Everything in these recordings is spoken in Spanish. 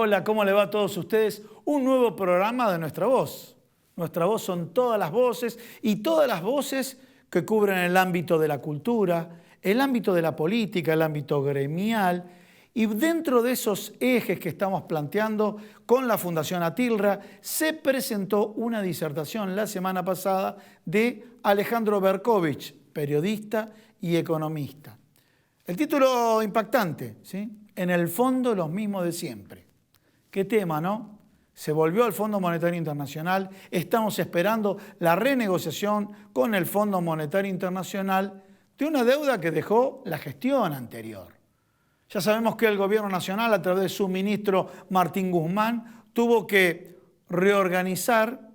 Hola, ¿cómo le va a todos ustedes? Un nuevo programa de Nuestra Voz. Nuestra Voz son todas las voces y todas las voces que cubren el ámbito de la cultura, el ámbito de la política, el ámbito gremial. Y dentro de esos ejes que estamos planteando con la Fundación Atilra, se presentó una disertación la semana pasada de Alejandro Berkovich, periodista y economista. El título impactante, ¿sí? En el fondo, los mismos de siempre. ¿Qué tema, no? Se volvió al Fondo Monetario Internacional, estamos esperando la renegociación con el Fondo Monetario Internacional de una deuda que dejó la gestión anterior. Ya sabemos que el Gobierno Nacional, a través de su ministro Martín Guzmán, tuvo que reorganizar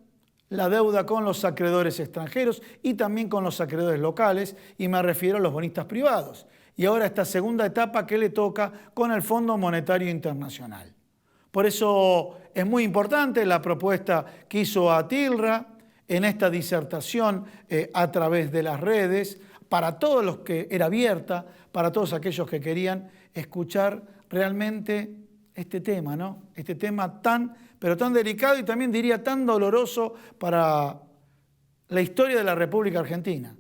la deuda con los acreedores extranjeros y también con los acreedores locales, y me refiero a los bonistas privados. Y ahora esta segunda etapa que le toca con el Fondo Monetario Internacional. Por eso es muy importante la propuesta que hizo Atilra en esta disertación a través de las redes, para todos los que era abierta, para todos aquellos que querían escuchar realmente este tema, ¿no? Este tema pero tan delicado y también diría tan doloroso para la historia de la República Argentina.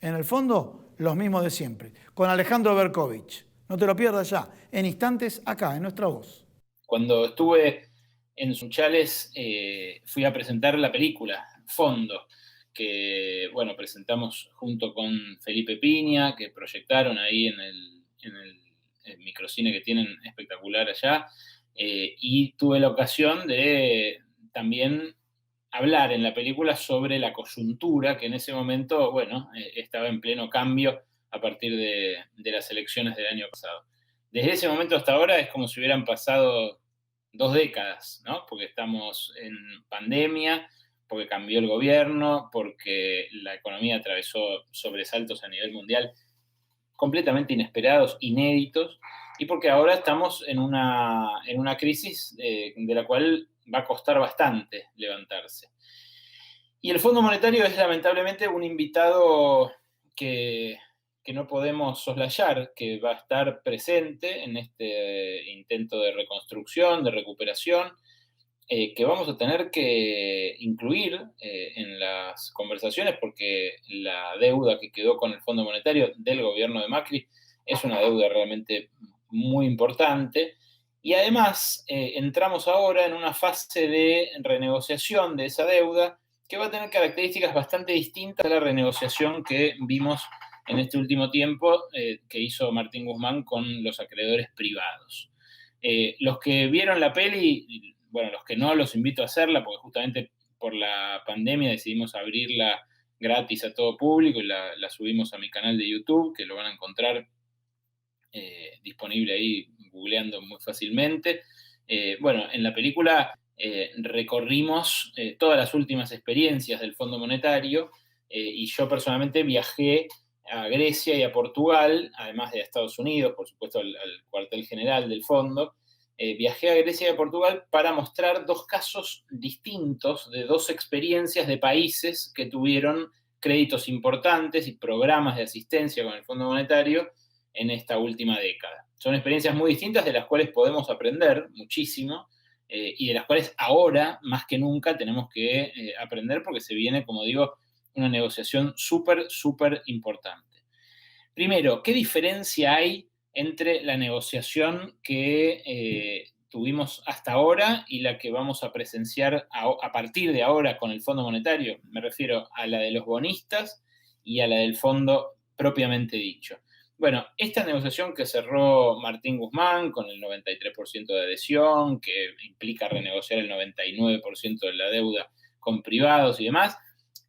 En el fondo, los mismos de siempre. Con Alejandro Berkovich. No te lo pierdas ya, en instantes acá, en Nuestra Voz. Cuando estuve en Sunchales, fui a presentar la película, Fondo, que, bueno, presentamos junto con Felipe Piña, que proyectaron ahí en el microcine que tienen espectacular allá, y tuve la ocasión de también hablar en la película sobre la coyuntura, que en ese momento, bueno, estaba en pleno cambio a partir de las elecciones del año pasado. Desde ese momento hasta ahora es como si hubieran pasado 2 décadas, ¿no? Porque estamos en pandemia, porque cambió el gobierno, porque la economía atravesó sobresaltos a nivel mundial completamente inesperados, inéditos, y porque ahora estamos en una crisis de la cual va a costar bastante levantarse. Y el Fondo Monetario es lamentablemente un invitado que no podemos soslayar, que va a estar presente en este intento de reconstrucción, de recuperación, que vamos a tener que incluir en las conversaciones, porque la deuda que quedó con el Fondo Monetario del gobierno de Macri es una deuda realmente muy importante. Y además entramos ahora en una fase de renegociación de esa deuda que va a tener características bastante distintas a la renegociación que vimos en este último tiempo que hizo Martín Guzmán con los acreedores privados. Los que vieron la peli, bueno, los que no, los invito a hacerla, porque justamente por la pandemia decidimos abrirla gratis a todo público y la subimos a mi canal de YouTube, que lo van a encontrar disponible ahí googleando muy fácilmente. Bueno, en la película recorrimos todas las últimas experiencias del Fondo Monetario y yo personalmente viajé a Grecia y a Portugal, además de a Estados Unidos, por supuesto al cuartel general del fondo. Viajé a Grecia y a Portugal para mostrar 2 casos distintos de 2 experiencias de países que tuvieron créditos importantes y programas de asistencia con el Fondo Monetario en esta última década. Son experiencias muy distintas de las cuales podemos aprender muchísimo y de las cuales ahora, más que nunca, tenemos que aprender porque se viene, como digo, una negociación súper importante. Primero, ¿qué diferencia hay entre la negociación que tuvimos hasta ahora y la que vamos a presenciar a partir de ahora con el Fondo Monetario? Me refiero a la de los bonistas y a la del fondo propiamente dicho. Bueno, esta negociación que cerró Martín Guzmán con el 93% de adhesión, que implica renegociar el 99% de la deuda con privados y demás,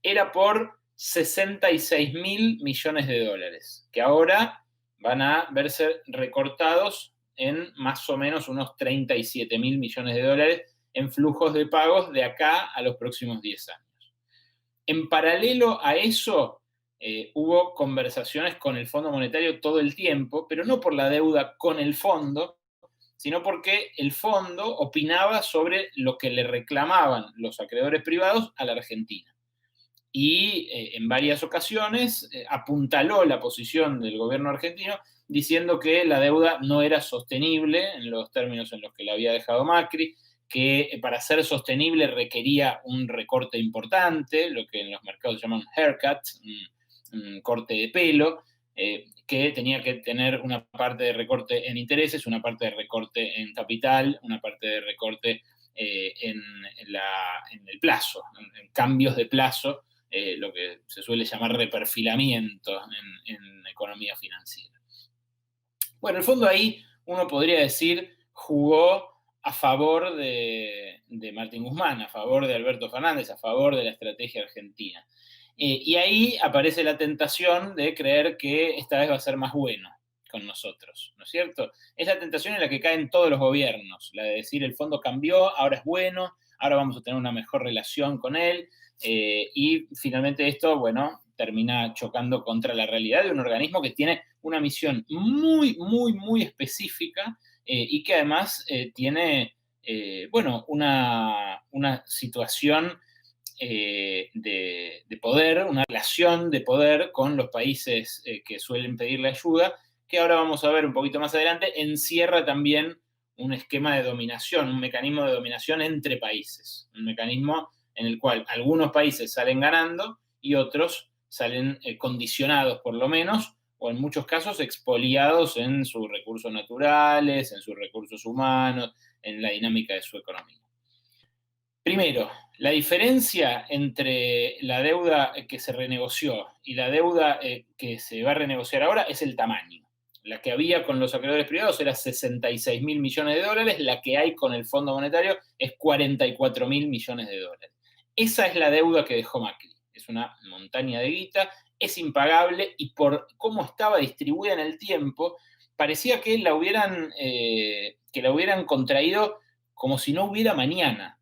era por 66.000 millones de dólares, que ahora van a verse recortados en más o menos unos 37.000 millones de dólares en flujos de pagos de acá a los próximos 10 años. En paralelo a eso, hubo conversaciones con el Fondo Monetario todo el tiempo, pero no por la deuda con el fondo, sino porque el fondo opinaba sobre lo que le reclamaban los acreedores privados a la Argentina. Y en varias ocasiones apuntaló la posición del gobierno argentino diciendo que la deuda no era sostenible en los términos en los que la había dejado Macri, que para ser sostenible requería un recorte importante, lo que en los mercados llaman haircut, un corte de pelo, que tenía que tener una parte de recorte en intereses, una parte de recorte en capital, una parte de recorte en el plazo, en cambios de plazo, lo que se suele llamar reperfilamiento en economía financiera. Bueno, el fondo ahí uno podría decir jugó a favor de Martín Guzmán, a favor de Alberto Fernández, a favor de la estrategia argentina. Y ahí aparece la tentación de creer que esta vez va a ser más bueno con nosotros, ¿no es cierto? Es la tentación en la que caen todos los gobiernos, la de decir el fondo cambió, ahora es bueno, ahora vamos a tener una mejor relación con él, y finalmente esto, bueno, termina chocando contra la realidad de un organismo que tiene una misión muy, muy, muy específica, y que además tiene, bueno, una situación de poder, una relación de poder con los países que suelen pedirle ayuda, que ahora vamos a ver un poquito más adelante, encierra también un esquema de dominación, un mecanismo de dominación entre países, un mecanismo en el cual algunos países salen ganando y otros salen condicionados por lo menos, o en muchos casos expoliados en sus recursos naturales, en sus recursos humanos, en la dinámica de su economía. Primero, la diferencia entre la deuda que se renegoció y la deuda que se va a renegociar ahora es el tamaño. La que había con los acreedores privados era 66 mil millones de dólares, la que hay con el Fondo Monetario es 44 mil millones de dólares. Esa es la deuda que dejó Macri. Es una montaña de guita, es impagable y por cómo estaba distribuida en el tiempo, parecía que la hubieran contraído como si no hubiera mañana.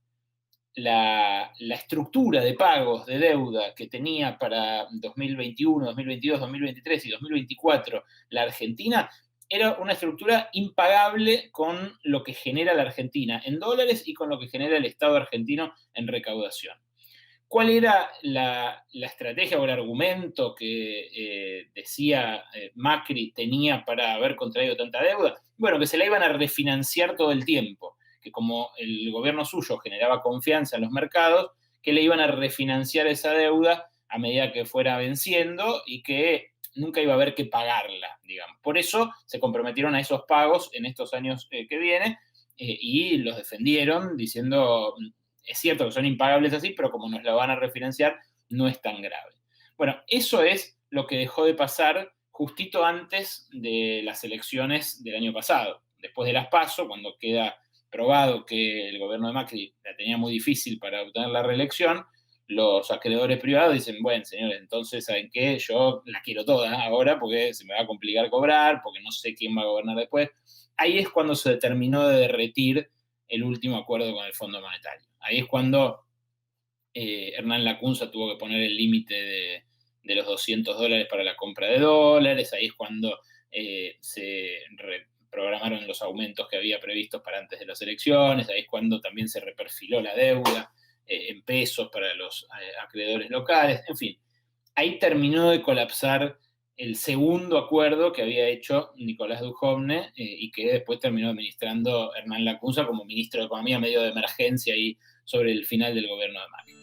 La estructura de pagos de deuda que tenía para 2021, 2022, 2023 y 2024 la Argentina era una estructura impagable con lo que genera la Argentina en dólares y con lo que genera el Estado argentino en recaudación. ¿Cuál era la estrategia o el argumento que decía Macri tenía para haber contraído tanta deuda? Bueno, que se la iban a refinanciar todo el tiempo, que como el gobierno suyo generaba confianza en los mercados, que le iban a refinanciar esa deuda a medida que fuera venciendo y que nunca iba a haber que pagarla, digamos. Por eso se comprometieron a esos pagos en estos años que vienen y los defendieron diciendo, es cierto que son impagables así, pero como nos la van a refinanciar, no es tan grave. Bueno, eso es lo que dejó de pasar justito antes de las elecciones del año pasado. Después de las PASO, cuando queda probado que el gobierno de Macri la tenía muy difícil para obtener la reelección, los acreedores privados dicen, bueno, señores, entonces, ¿saben qué? Yo la quiero toda ahora porque se me va a complicar cobrar, porque no sé quién va a gobernar después. Ahí es cuando se terminó de derretir el último acuerdo con el Fondo Monetario. Ahí es cuando Hernán Lacunza tuvo que poner el límite de los $200 para la compra de dólares, ahí es cuando se reprogramaron los aumentos que había previstos para antes de las elecciones, ahí es cuando también se reperfiló la deuda en pesos para los acreedores locales, en fin, ahí terminó de colapsar el segundo acuerdo que había hecho Nicolás Dujovne y que después terminó administrando Hernán Lacunza como ministro de Economía medio de emergencia ahí sobre el final del gobierno de Macri.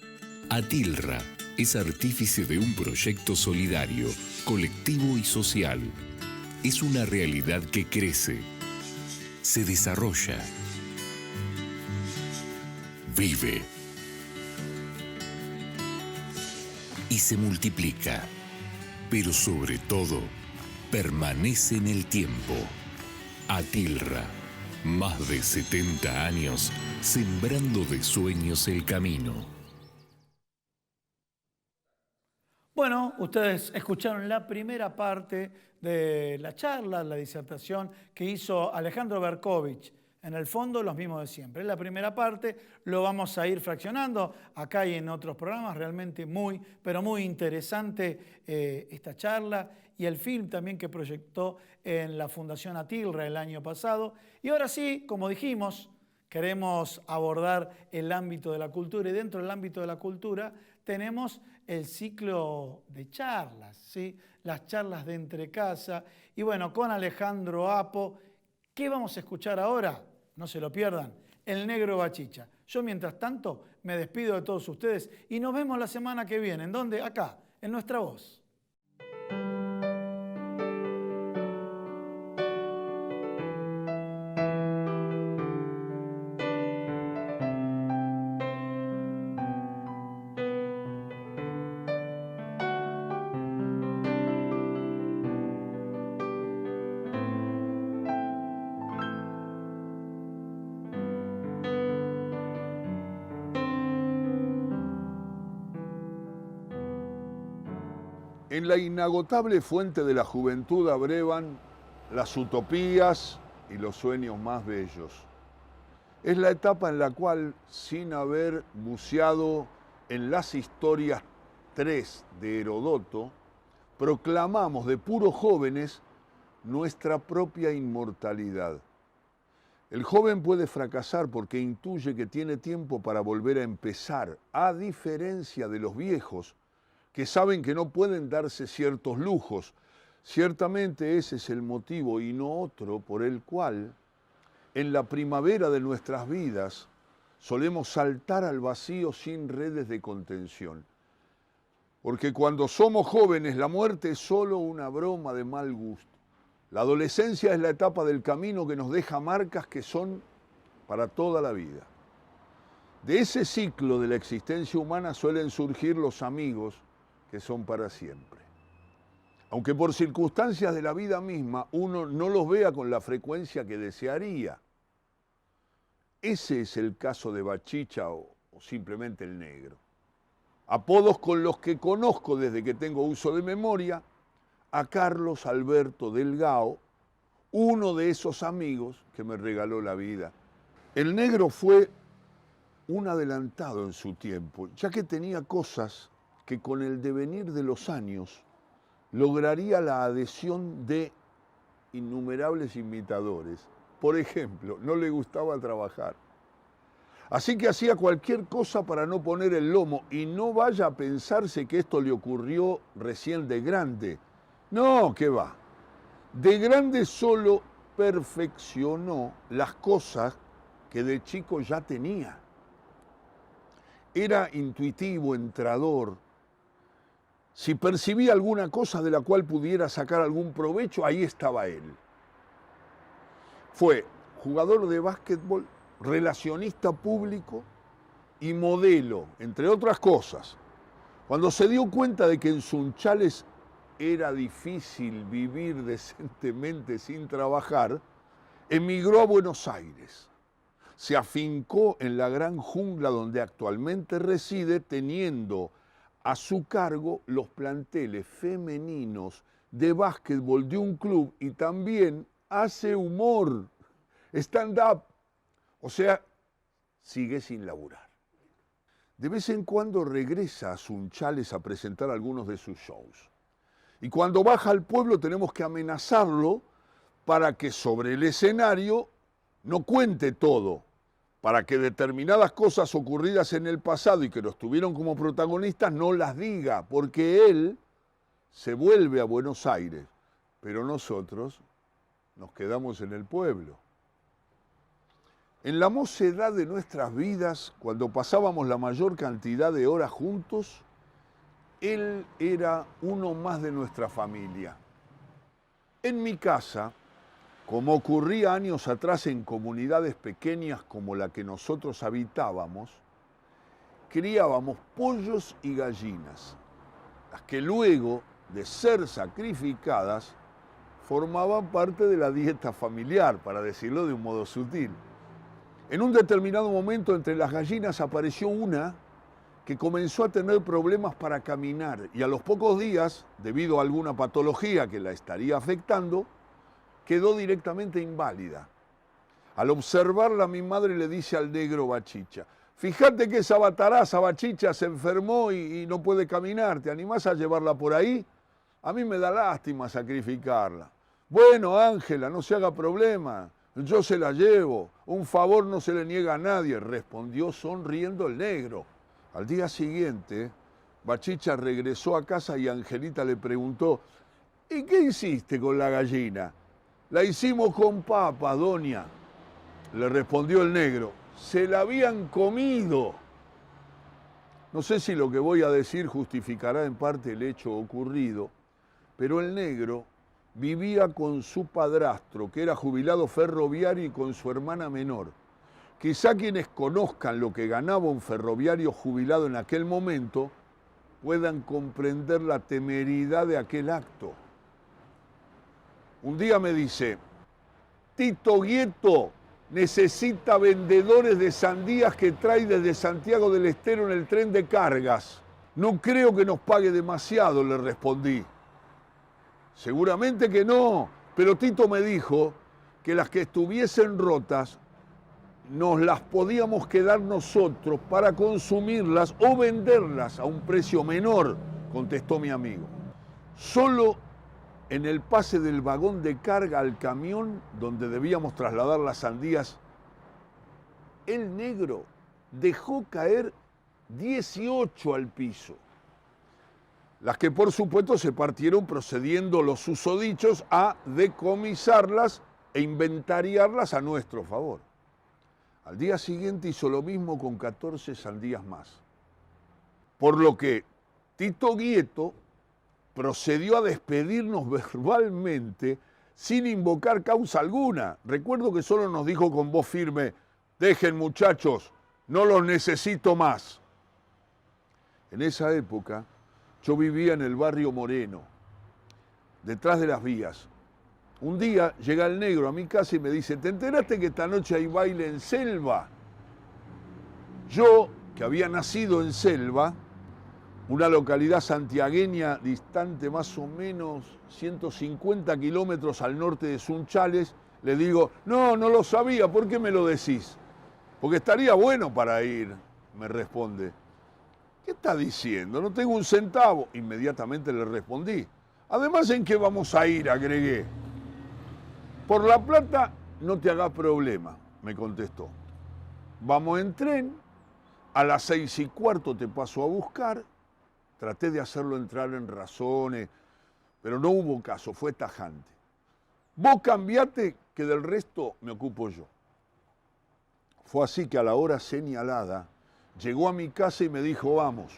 Atilra es artífice de un proyecto solidario, colectivo y social. Es una realidad que crece, se desarrolla, vive y se multiplica, pero sobre todo permanece en el tiempo. Atilra, más de 70 años sembrando de sueños el camino. Bueno, ustedes escucharon la primera parte de la charla, la disertación que hizo Alejandro Berkovich. En el fondo, los mismos de siempre. Es la primera parte, lo vamos a ir fraccionando. Acá y en otros programas, realmente muy, pero muy interesante esta charla y el film también que proyectó en la Fundación Atilra el año pasado. Y ahora sí, como dijimos, queremos abordar el ámbito de la cultura y dentro del ámbito de la cultura tenemos el ciclo de charlas, ¿sí? Las charlas de Entrecasa. Y bueno, con Alejandro Apo, ¿qué vamos a escuchar ahora? No se lo pierdan, El Negro Bachicha. Yo mientras tanto me despido de todos ustedes y nos vemos la semana que viene. ¿En dónde? Acá, en Nuestra Voz. En la inagotable fuente de la juventud abrevan las utopías y los sueños más bellos. Es la etapa en la cual, sin haber buceado en las historias 3 de Herodoto, proclamamos de puros jóvenes nuestra propia inmortalidad. El joven puede fracasar porque intuye que tiene tiempo para volver a empezar, a diferencia de los viejos, que saben que no pueden darse ciertos lujos. Ciertamente ese es el motivo y no otro por el cual en la primavera de nuestras vidas solemos saltar al vacío sin redes de contención. Porque cuando somos jóvenes la muerte es solo una broma de mal gusto. La adolescencia es la etapa del camino que nos deja marcas que son para toda la vida. De ese ciclo de la existencia humana suelen surgir los amigos que son para siempre. Aunque por circunstancias de la vida misma uno no los vea con la frecuencia que desearía. Ese es el caso de Bachicha o simplemente el Negro. Apodos con los que conozco desde que tengo uso de memoria a Carlos Alberto Delgado, uno de esos amigos que me regaló la vida. El Negro fue un adelantado en su tiempo, ya que tenía cosas que con el devenir de los años lograría la adhesión de innumerables imitadores. Por ejemplo, no le gustaba trabajar. Así que hacía cualquier cosa para no poner el lomo, y no vaya a pensarse que esto le ocurrió recién de grande. No, ¿qué va? De grande solo perfeccionó las cosas que de chico ya tenía. Era intuitivo, entrador. Si percibía alguna cosa de la cual pudiera sacar algún provecho, ahí estaba él. Fue jugador de básquetbol, relacionista público y modelo, entre otras cosas. Cuando se dio cuenta de que en Sunchales era difícil vivir decentemente sin trabajar, emigró a Buenos Aires. Se afincó en la gran jungla donde actualmente reside, teniendo a su cargo los planteles femeninos de básquetbol de un club y también hace humor, stand-up, o sea, sigue sin laburar. De vez en cuando regresa a Sunchales a presentar algunos de sus shows. Y cuando baja al pueblo tenemos que amenazarlo para que sobre el escenario no cuente todo, para que determinadas cosas ocurridas en el pasado y que los tuvieron como protagonistas no las diga, porque él se vuelve a Buenos Aires, pero nosotros nos quedamos en el pueblo. En la mocedad de nuestras vidas, cuando pasábamos la mayor cantidad de horas juntos, él era uno más de nuestra familia. En mi casa, como ocurría años atrás en comunidades pequeñas como la que nosotros habitábamos, criábamos pollos y gallinas, las que luego de ser sacrificadas formaban parte de la dieta familiar, para decirlo de un modo sutil. En un determinado momento entre las gallinas apareció una que comenzó a tener problemas para caminar y a los pocos días, debido a alguna patología que la estaría afectando, quedó directamente inválida. Al observarla, mi madre le dice al Negro Bachicha: fíjate que esa bataraza Bachicha se enfermó y no puede caminar, ¿te animás a llevarla por ahí? A mí me da lástima sacrificarla. Bueno, Ángela, no se haga problema, Yo se la llevo, un favor no se le niega a nadie, respondió sonriendo el negro. Al día siguiente, Bachicha regresó a casa y Angelita le preguntó, ¿y qué hiciste con la gallina? La hicimos con papas, doña. Le respondió el negro, se la habían comido. No sé si lo que voy a decir justificará en parte el hecho ocurrido, pero el negro vivía con su padrastro, que era jubilado ferroviario, y con su hermana menor. Quizá quienes conozcan lo que ganaba un ferroviario jubilado en aquel momento puedan comprender la temeridad de aquel acto. Un día me dice, Tito Guieto necesita vendedores de sandías que trae desde Santiago del Estero en el tren de cargas. No creo que nos pague demasiado, le respondí. Seguramente que no, pero Tito me dijo que las que estuviesen rotas nos las podíamos quedar nosotros para consumirlas o venderlas a un precio menor, contestó mi amigo. Solo en el pase del vagón de carga al camión donde debíamos trasladar las sandías, el negro dejó caer 18 al piso. Las que por supuesto se partieron procediendo los susodichos a decomisarlas e inventariarlas a nuestro favor. Al día siguiente hizo lo mismo con 14 sandías más. Por lo que Tito Guieto procedió a despedirnos verbalmente sin invocar causa alguna. Recuerdo que solo nos dijo con voz firme, dejen muchachos, no los necesito más. En esa época yo vivía en el barrio Moreno, detrás de las vías. Un día llega el negro a mi casa y me dice, ¿te enteraste que esta noche hay baile en Selva? Yo, que había nacido en Selva, una localidad santiagueña distante más o menos 150 kilómetros al norte de Sunchales, le digo, no lo sabía, ¿por qué me lo decís? Porque estaría bueno para ir, me responde. ¿Qué está diciendo? No tengo un centavo. Inmediatamente le respondí. Además, ¿en qué vamos a ir? Agregué. Por la plata no te hagas problema, me contestó. Vamos en tren, a las 6:15 te paso a buscar. Traté de hacerlo entrar en razones, pero no hubo caso, fue tajante. Vos cambiate, que del resto me ocupo yo. Fue así que a la hora señalada llegó a mi casa y me dijo, vamos.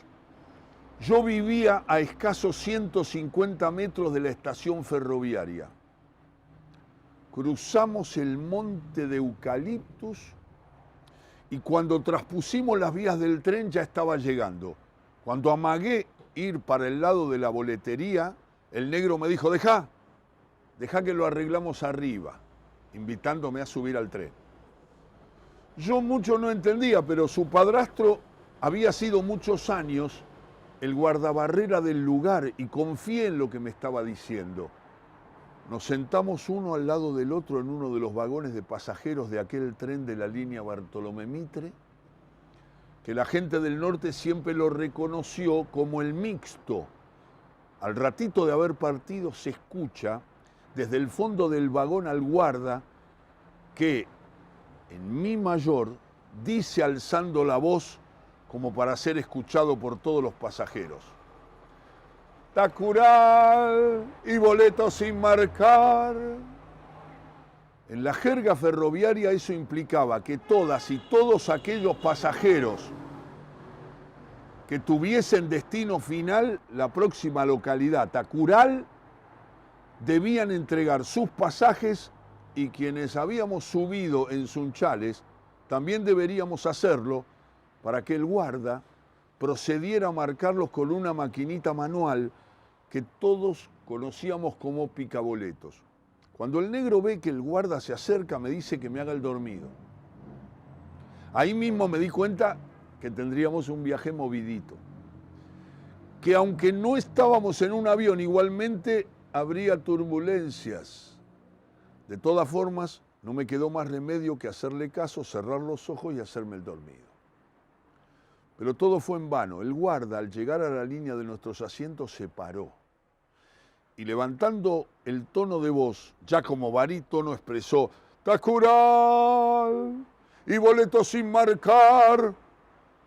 Yo vivía a escasos 150 metros de la estación ferroviaria. Cruzamos el monte de eucaliptus y cuando traspusimos las vías del tren ya estaba llegando. Cuando amagué ir para el lado de la boletería, el negro me dijo, deja que lo arreglamos arriba, invitándome a subir al tren. Yo mucho no entendía, pero su padrastro había sido muchos años el guardabarrera del lugar y confié en lo que me estaba diciendo. Nos sentamos uno al lado del otro en uno de los vagones de pasajeros de aquel tren de la línea Bartolomé Mitre, que la gente del norte siempre lo reconoció como el mixto. Al ratito de haber partido se escucha desde el fondo del vagón al guarda que en mi mayor dice alzando la voz como para ser escuchado por todos los pasajeros. Tacural y boleto sin marcar. En la jerga ferroviaria eso implicaba que todas y todos aquellos pasajeros que tuviesen destino final la próxima localidad, Tacural, debían entregar sus pasajes y quienes habíamos subido en Sunchales también deberíamos hacerlo para que el guarda procediera a marcarlos con una maquinita manual que todos conocíamos como picaboletos. Cuando el negro ve que el guarda se acerca, me dice que me haga el dormido. Ahí mismo me di cuenta que tendríamos un viaje movidito. Que aunque no estábamos en un avión, igualmente habría turbulencias. De todas formas, no me quedó más remedio que hacerle caso, cerrar los ojos y hacerme el dormido. Pero todo fue en vano. El guarda, al llegar a la línea de nuestros asientos, se paró. Y levantando el tono de voz, ya como barítono, expresó, Tacural y boleto sin marcar.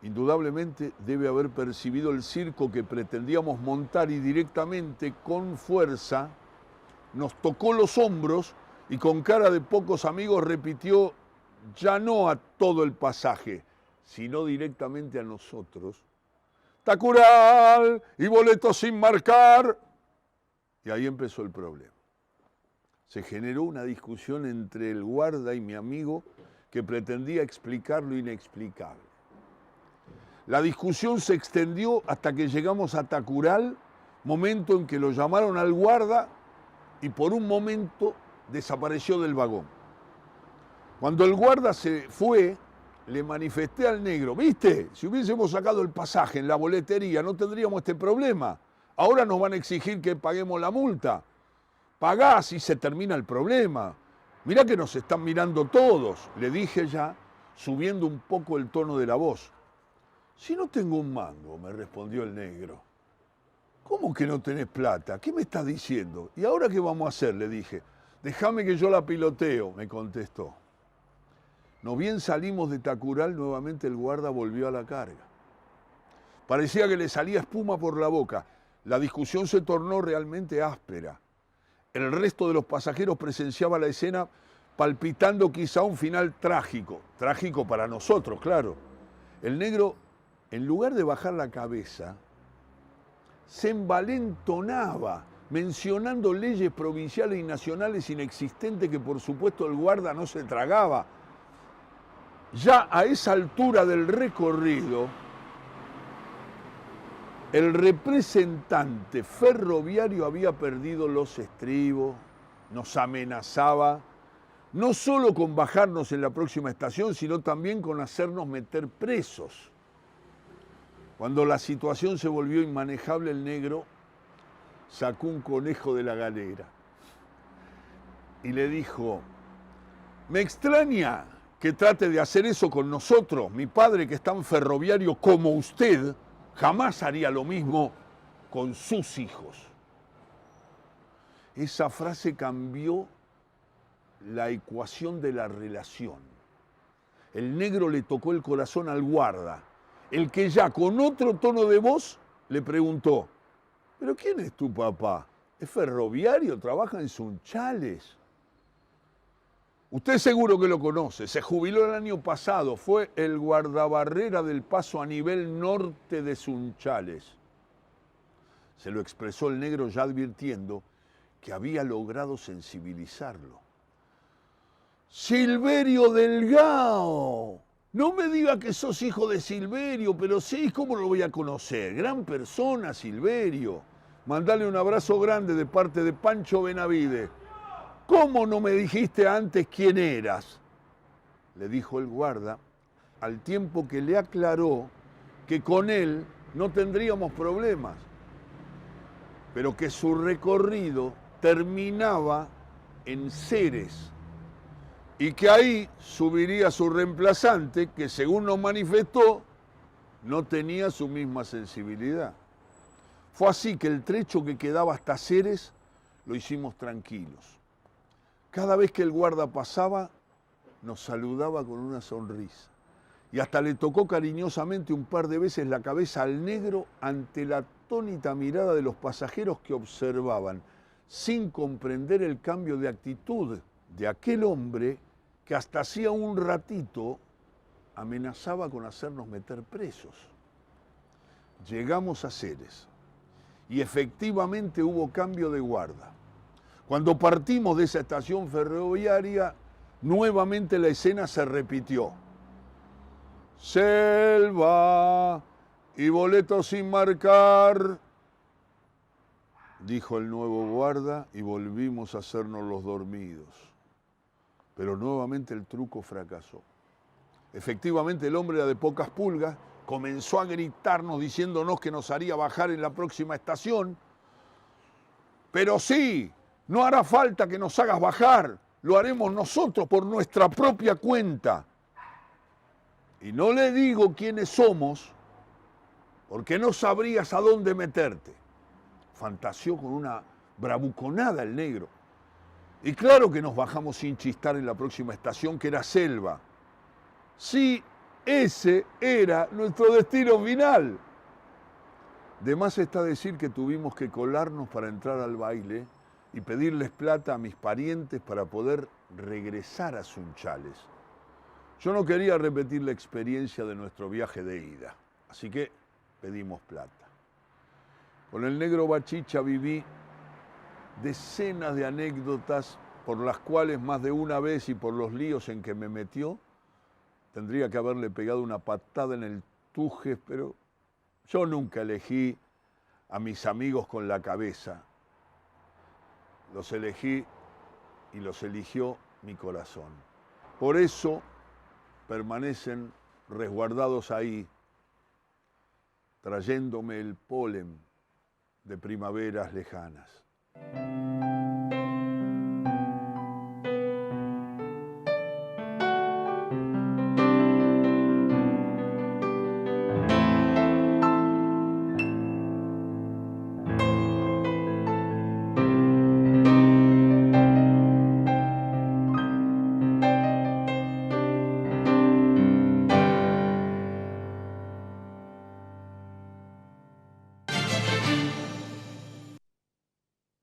Indudablemente debe haber percibido el circo que pretendíamos montar y directamente, con fuerza, nos tocó los hombros y con cara de pocos amigos repitió, ya no a todo el pasaje, sino directamente a nosotros: Tacural y boleto sin marcar. Y ahí empezó el problema. Se generó una discusión entre el guarda y mi amigo que pretendía explicar lo inexplicable. La discusión se extendió hasta que llegamos a Tacural, momento en que lo llamaron al guarda y por un momento desapareció del vagón. Cuando el guarda se fue, le manifesté al negro: ¿viste? Si hubiésemos sacado el pasaje en la boletería no tendríamos este problema. Ahora nos van a exigir que paguemos la multa. Pagás y se termina el problema. Mirá que nos están mirando todos, le dije ya, subiendo un poco el tono de la voz. Si no tengo un mango, me respondió el negro. ¿Cómo que no tenés plata? ¿Qué me estás diciendo? ¿Y ahora qué vamos a hacer?, le dije. Déjame que yo la piloteo, me contestó. No bien salimos de Tacural, nuevamente el guarda volvió a la carga. Parecía que le salía espuma por la boca. La discusión se tornó realmente áspera. El resto de los pasajeros presenciaba la escena palpitando quizá un final trágico. Trágico para nosotros, claro. El negro, en lugar de bajar la cabeza, se envalentonaba, mencionando leyes provinciales y nacionales inexistentes que por supuesto el guarda no se tragaba. Ya a esa altura del recorrido, el representante ferroviario había perdido los estribos, nos amenazaba, no solo con bajarnos en la próxima estación, sino también con hacernos meter presos. Cuando la situación se volvió inmanejable, el negro sacó un conejo de la galera y le dijo: me extraña que trate de hacer eso con nosotros. Mi padre, que es tan ferroviario como usted, jamás haría lo mismo con sus hijos. Esa frase cambió la ecuación de la relación. El negro le tocó el corazón al guarda, el que ya con otro tono de voz le preguntó: ¿pero quién es tu papá? ¿Es ferroviario? ¿Trabaja en Sunchales? Usted seguro que lo conoce, se jubiló el año pasado, fue el guardabarrera del paso a nivel norte de Sunchales. Se lo expresó el negro ya advirtiendo que había logrado sensibilizarlo. Silverio Delgado, no me diga que sos hijo de Silverio, pero sí, ¿cómo lo voy a conocer? Gran persona, Silverio. Mandale un abrazo grande de parte de Pancho Benavides. ¿Cómo no me dijiste antes quién eras?, le dijo el guarda, al tiempo que le aclaró que con él no tendríamos problemas, pero que su recorrido terminaba en Ceres y que ahí subiría su reemplazante, que según nos manifestó, no tenía su misma sensibilidad. Fue así que el trecho que quedaba hasta Ceres lo hicimos tranquilos. Cada vez que el guarda pasaba, nos saludaba con una sonrisa. Y hasta le tocó cariñosamente un par de veces la cabeza al negro ante la atónita mirada de los pasajeros que observaban, sin comprender el cambio de actitud de aquel hombre que hasta hacía un ratito amenazaba con hacernos meter presos. Llegamos a Ceres y efectivamente hubo cambio de guarda. Cuando partimos de esa estación ferroviaria, nuevamente la escena se repitió. Selva y boleto sin marcar, dijo el nuevo guarda y volvimos a hacernos los dormidos. Pero nuevamente el truco fracasó. Efectivamente el hombre era de pocas pulgas, comenzó a gritarnos diciéndonos que nos haría bajar en la próxima estación. Pero sí, no hará falta que nos hagas bajar, lo haremos nosotros por nuestra propia cuenta. Y no le digo quiénes somos, porque no sabrías a dónde meterte. Fantaseó con una bravuconada el negro. Y claro que nos bajamos sin chistar en la próxima estación, que era selva. Sí, ese era nuestro destino final. De más está decir que tuvimos que colarnos para entrar al baile y pedirles plata a mis parientes para poder regresar a Sunchales. Yo no quería repetir la experiencia de nuestro viaje de ida, así que pedimos plata. Con el negro Bachicha viví decenas de anécdotas por las cuales más de una vez y por los líos en que me metió, tendría que haberle pegado una patada en el tuje, pero yo nunca elegí a mis amigos con la cabeza. Los elegí y los eligió mi corazón. Por eso permanecen resguardados ahí, trayéndome el polen de primaveras lejanas.